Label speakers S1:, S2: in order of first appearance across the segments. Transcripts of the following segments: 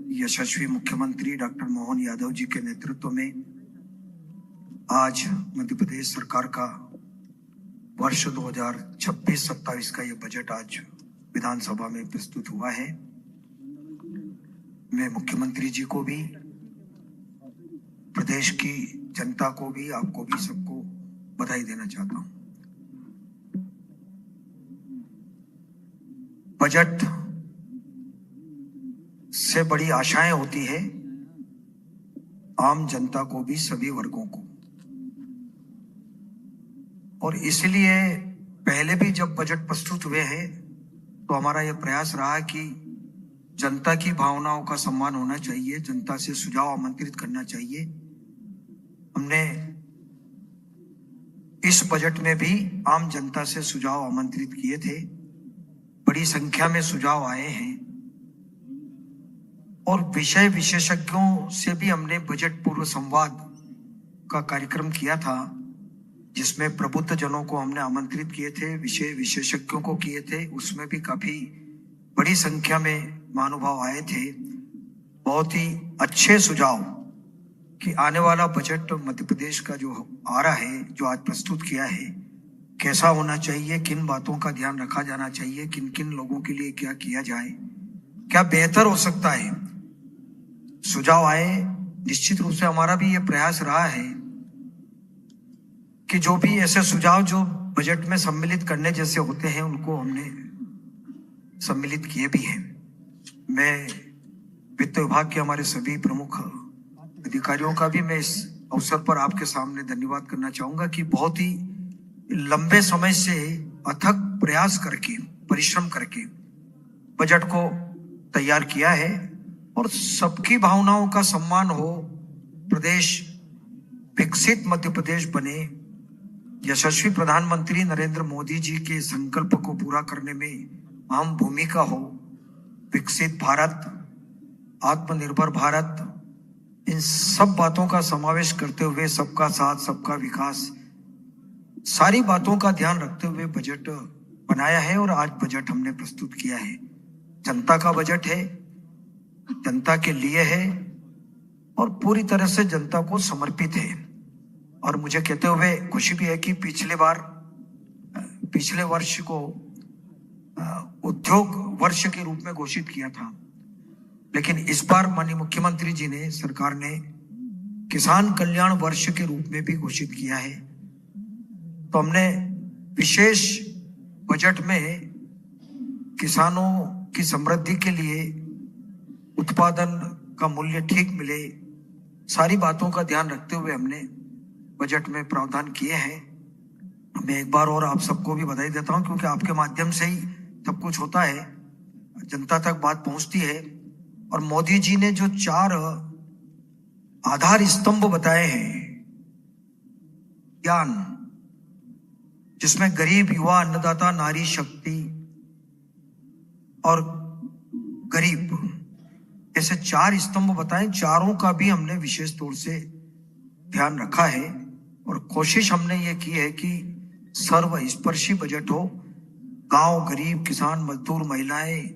S1: यशस्वी मुख्यमंत्री डॉक्टर मोहन यादव जी के नेतृत्व में आज मध्य प्रदेश सरकार का वर्ष 2026-27 का ये बजट आज विधानसभा में प्रस्तुत हुआ है। मैं मुख्यमंत्री जी को भी, प्रदेश की जनता को भी, आपको भी, सबको बधाई देना चाहता हूं। बजट से बड़ी आशाएं होती है आम जनता को भी, सभी वर्गों को, और इसलिए पहले भी जब बजट प्रस्तुत हुए हैं तो हमारा यह प्रयास रहा कि जनता की भावनाओं का सम्मान होना चाहिए, जनता से सुझाव आमंत्रित करना चाहिए। हमने इस बजट में भी आम जनता से सुझाव आमंत्रित किए थे। बड़ी संख्या में सुझाव आए हैं और विषय विशेषज्ञों से भी हमने बजट पूर्व संवाद का कार्यक्रम किया था, जिसमें प्रबुद्ध जनों को हमने आमंत्रित किए थे, विषय विशेषज्ञों को किए थे। उसमें भी काफी बड़ी संख्या में महानुभाव आए थे। बहुत ही अच्छे सुझाव कि आने वाला बजट मध्य प्रदेश का जो आ रहा है, जो आज प्रस्तुत किया है, कैसा होना चाहिए, किन बातों का ध्यान रखा जाना चाहिए, किन किन लोगों के लिए क्या किया जाए, क्या बेहतर हो सकता है, सुझाव आए। निश्चित रूप से हमारा भी ये प्रयास रहा है कि जो भी ऐसे सुझाव जो बजट में सम्मिलित करने जैसे होते हैं, उनको हमने सम्मिलित किए भी हैं। मैं वित्त विभाग के हमारे सभी प्रमुख अधिकारियों का भी मैं इस अवसर पर आपके सामने धन्यवाद करना चाहूंगा कि बहुत ही लंबे समय से अथक प्रयास करके, परिश्रम करके बजट को तैयार किया है और सबकी भावनाओं का सम्मान हो, प्रदेश विकसित मध्य प्रदेश बने, यशस्वी प्रधानमंत्री नरेंद्र मोदी जी के संकल्प को पूरा करने में अहम भूमिका हो, विकसित भारत, आत्मनिर्भर भारत, इन सब बातों का समावेश करते हुए सबका साथ, सबका विकास, सारी बातों का ध्यान रखते हुए बजट बनाया है और आज बजट हमने प्रस्तुत किया है। जनता का बजट है, जनता के लिए है और पूरी तरह से जनता को समर्पित है। और मुझे कहते हुए खुशी भी है कि पिछले वर्ष को उद्योग वर्ष के रूप में घोषित किया था, लेकिन इस बार माननीय मुख्यमंत्री जी ने, सरकार ने किसान कल्याण वर्ष के रूप में भी घोषित किया है। तो हमने विशेष बजट में किसानों की समृद्धि के लिए, उत्पादन का मूल्य ठीक मिले, सारी बातों का ध्यान रखते हुए हमने बजट में प्रावधान किए हैं। मैं एक बार और आप सबको भी बधाई देता हूं, क्योंकि आपके माध्यम से ही सब कुछ होता है, जनता तक बात पहुंचती है। और मोदी जी ने जो 4 आधार स्तंभ बताए हैं, ज्ञान, जिसमें गरीब, युवा, अन्नदाता, नारी शक्ति और गरीब, ऐसे 4 स्तंभ बताए, चारों का भी हमने विशेष तौर से ध्यान रखा है और कोशिश हमने ये की है कि सर्वस्पर्शी बजट हो। गांव, गरीब, किसान, मजदूर, महिलाएं,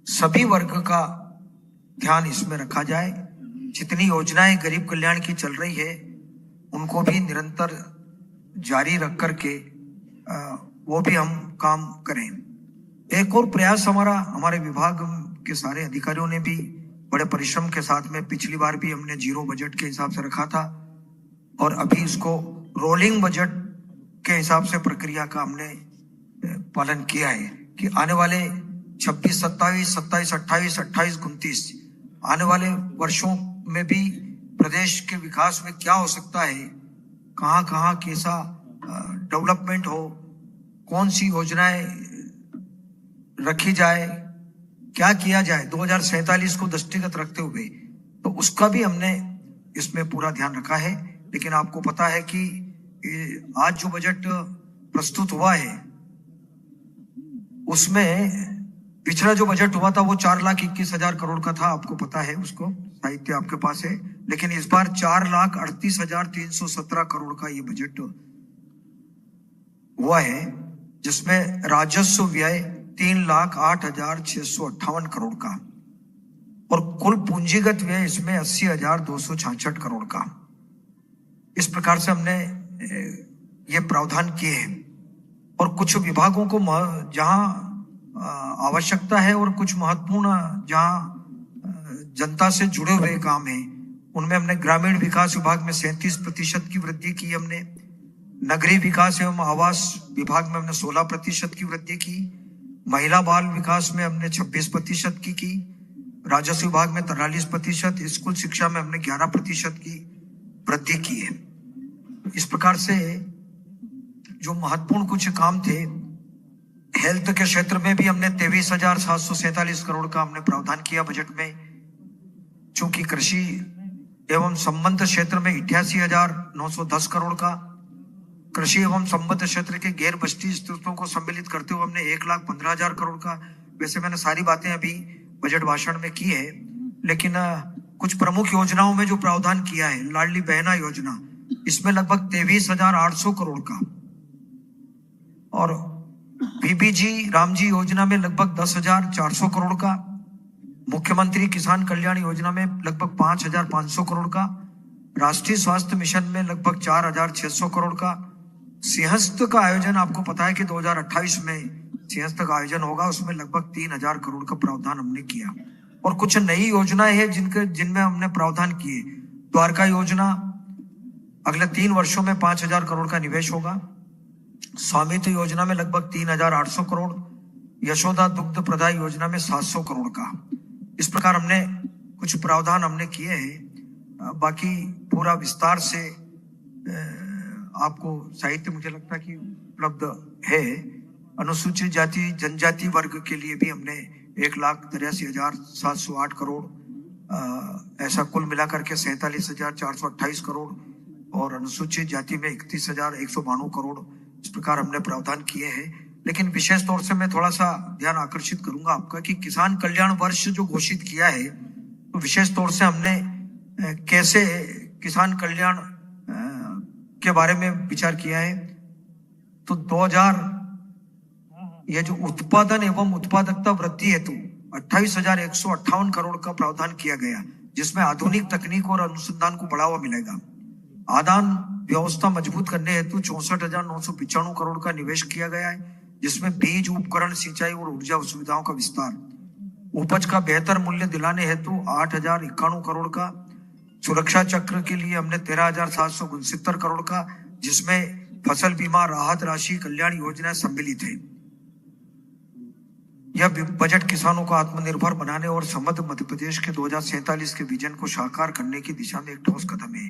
S1: सभी वर्ग का ध्यान इसमें रखा जाए। जितनी योजनाएं गरीब कल्याण की चल रही है, उनको भी निरंतर जारी रख करके वो भी हम काम करें। एक और प्रयास हमारे विभाग के सारे अधिकारियों ने भी बड़े परिश्रम के साथ में, पिछली बार भी हमने 0 बजट के हिसाब से रखा था और अभी इसको रोलिंग बजट के हिसाब से प्रक्रिया का हमने पालन किया है कि आने वाले 26-27, 27-28, 28-29 आने वाले वर्षों में भी प्रदेश के विकास में क्या हो सकता है, कहाँ कहाँ कैसा डेवलपमेंट हो, कौन सी योजनाएं रखी जाए, क्या किया जाए 2047 को दृष्टिगत रखते हुए, तो उसका भी हमने इसमें पूरा ध्यान रखा है। लेकिन आपको पता है कि आज जो बजट प्रस्तुत हुआ है, उसमें पिछला जो बजट हुआ था वो 4,21,000 करोड़ का था, आपको पता है, उसको साहित्य आपके पास है। लेकिन इस बार 4,38,317 करोड़ का ये बजट हुआ है, जिसमें राजस्व व्यय 3,08,658 करोड़ का और कुल पूंजीगत व्यय इसमें 80,266 करोड़ का। इस प्रकार से हमने ये प्रावधान किए हैं। और कुछ विभागों को जहां आवश्यकता है और कुछ महत्वपूर्ण जहां जनता से जुड़े हुए काम है, उनमें हमने ग्रामीण विकास विभाग में 37% की वृद्धि की हमने, नगरीय विकास एवं आवास विभाग में हमने 16% की वृद्धि की, महिला बाल विकास में हमने 26% की, राजस्व विभाग में 43%, स्कूल शिक्षा में हमने 11% की वृद्धि की है। इस प्रकार से जो महत्वपूर्ण कुछ काम थे, हेल्थ के क्षेत्र में भी हमने 23,747 करोड़ का हमने प्रावधान किया बजट में। चूंकि कृषि एवं संबद्ध क्षेत्र में 88,910 करोड़ का, कृषि एवं संबद्ध क्षेत्र के गैर बस्ती स्थितियों को सम्मिलित करते हुए हमने 1,15,000 करोड़ का। वैसे मैंने सारी बातें अभी बजट भाषण में की है, लेकिन कुछ प्रमुख योजनाओं में जो प्रावधान किया है, लाडली बहना योजना, इसमें लगभग 23,800 करोड़ का, और बीबीजी रामजी योजना में लगभग 10,400 करोड़ का, मुख्यमंत्री किसान कल्याण योजना में लगभग 5,500 करोड़ का, राष्ट्रीय स्वास्थ्य मिशन में लगभग 4,600 करोड़ का, सिंहस्थ का आयोजन आपको पता है कि 2028 में सिंहस्थ का आयोजन होगा, उसमें लगभग 3,000 करोड़ का प्रावधान हमने किया। और कुछ नई योजनाएं हैं जिनमें हमने प्रावधान किए। द्वारका योजना, अगले 3 वर्षों में 5,000 करोड़ का निवेश होगा। स्वामित्व योजना में लगभग 3,800 करोड़, यशोदा दुग्ध प्रदाय योजना में 700 करोड़ का। इस प्रकार हमने कुछ प्रावधान हमने किए हैं। बाकी पूरा विस्तार से आपको साहित्य मुझे लगता है कि उपलब्ध है। अनुसूचित जाति जनजाति वर्ग के लिए भी हमने 1,83,708 करोड़, ऐसा कुल मिलाकर के 47,428 करोड़, और अनुसूचित जाति में 31,192 करोड़, इस प्रकार हमने प्रावधान किए हैं। लेकिन विशेष तौर से मैं थोड़ा सा ध्यान आकर्षित करूंगा आपका कि किसान कल्याण वर्ष जो घोषित किया है, तो विशेष तौर से हमने कैसे किसान कल्याण के बारे में विचार किया है। तो 2000 ये जो उत्पादन एवं उत्पादकता वृद्धि हेतु 28,158 करोड़ का प्रावधान किया गया, जिसमें आधुनिक तकनीक और अनुसंधान को बढ़ावा मिलेगा। आदान व्यवस्था मजबूत करने हेतु 64,995 करोड़ का निवेश किया गया है, जिसमें बीज, उपकरण, सिंचाई और ऊर्जा सुविधाओं का विस्तार। उपज का बेहतर मूल्य दिलाने हेतु 8,091 करोड़ का। सुरक्षा चक्र के लिए हमने 13,769 करोड़ का, जिसमें फसल बीमा, राहत राशि, कल्याण योजना सम्मिलित है। यह बजट किसानों को आत्मनिर्भर बनाने और समृद्ध मध्य प्रदेश के 2047 के विजन को साकार करने की दिशा में एक ठोस कदम है।